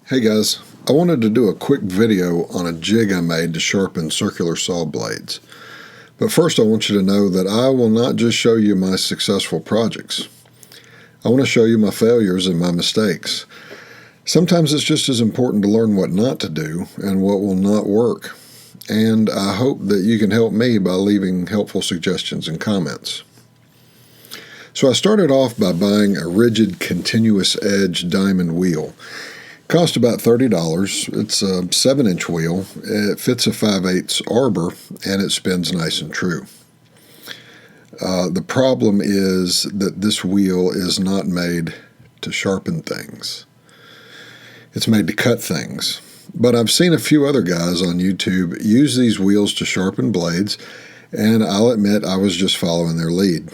Hey guys, I wanted to do a quick video on a jig I made to sharpen circular saw blades. But first I want you to know that I will not just show you my successful projects. I want to show you my failures and my mistakes. Sometimes it's just as important to learn what not to do and what will not work. And I hope that you can help me by leaving helpful suggestions and comments. So I started off by buying a rigid continuous edge diamond wheel. Cost about $30. It's a 7-inch wheel. It fits a 5/8 arbor and it spins nice and true. The problem is that this wheel is not made to sharpen things. It's made to cut things. But I've seen a few other guys on YouTube use these wheels to sharpen blades, and I'll admit I was just following their lead.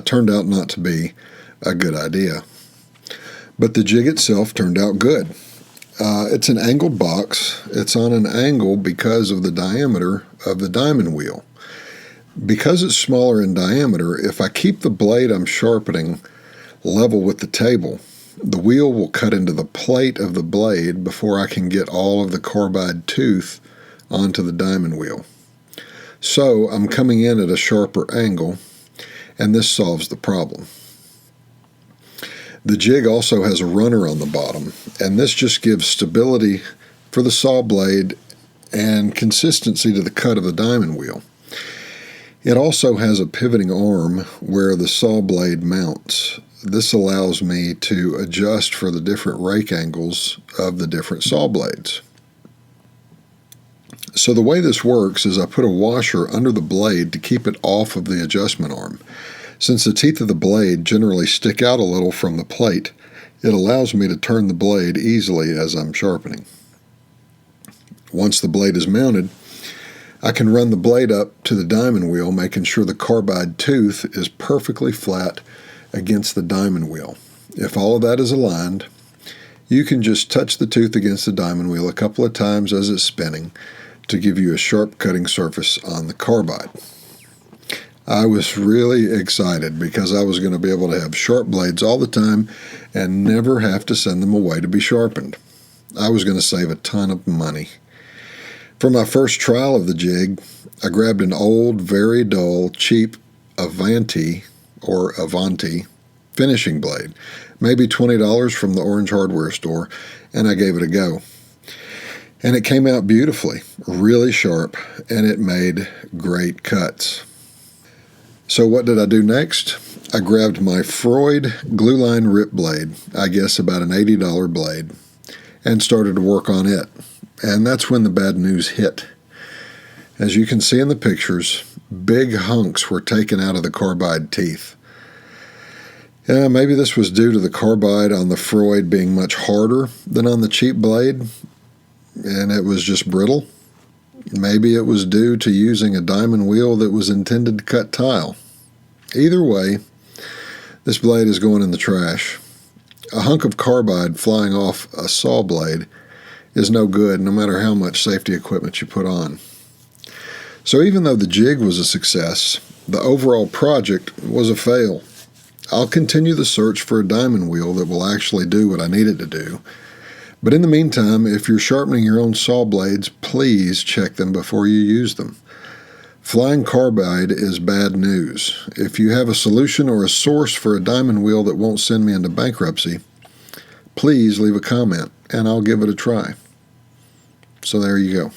Turned out not to be a good idea. But the jig itself turned out good. It's an angled box. It's on an angle because of the diameter of the diamond wheel. Because it's smaller in diameter, if I keep the blade I'm sharpening level with the table, the wheel will cut into the plate of the blade before I can get all of the carbide tooth onto the diamond wheel. So I'm coming in at a sharper angle, and this solves the problem. The jig also has a runner on the bottom, and this just gives stability for the saw blade and consistency to the cut of the diamond wheel. It also has a pivoting arm where the saw blade mounts. This allows me to adjust for the different rake angles of the different saw blades. So the way this works is I put a washer under the blade to keep it off of the adjustment arm. Since the teeth of the blade generally stick out a little from the plate, it allows me to turn the blade easily as I'm sharpening. Once the blade is mounted, I can run the blade up to the diamond wheel, making sure the carbide tooth is perfectly flat against the diamond wheel. If all of that is aligned, you can just touch the tooth against the diamond wheel a couple of times as it's spinning to give you a sharp cutting surface on the carbide. I was really excited because I was going to be able to have sharp blades all the time and never have to send them away to be sharpened. I was going to save a ton of money. For my first trial of the jig, I grabbed an old, very dull, cheap Avanti finishing blade, maybe $20 from the Orange Hardware store, and I gave it a go. And it came out beautifully, really sharp, and it made great cuts. So what did I do next? I grabbed my Freud glue line rip blade, I guess about an $80 blade, and started to work on it. And that's when the bad news hit. As you can see in the pictures, big hunks were taken out of the carbide teeth. Maybe this was due to the carbide on the Freud being much harder than on the cheap blade, and it was just brittle. Maybe it was due to using a diamond wheel that was intended to cut tile. Either way, this blade is going in the trash. A hunk of carbide flying off a saw blade is no good, no matter how much safety equipment you put on. So even though the jig was a success, the overall project was a fail. I'll continue the search for a diamond wheel that will actually do what I need it to do. But in the meantime, if you're sharpening your own saw blades, please check them before you use them. Flying carbide is bad news. If you have a solution or a source for a diamond wheel that won't send me into bankruptcy, please leave a comment and I'll give it a try. So there you go.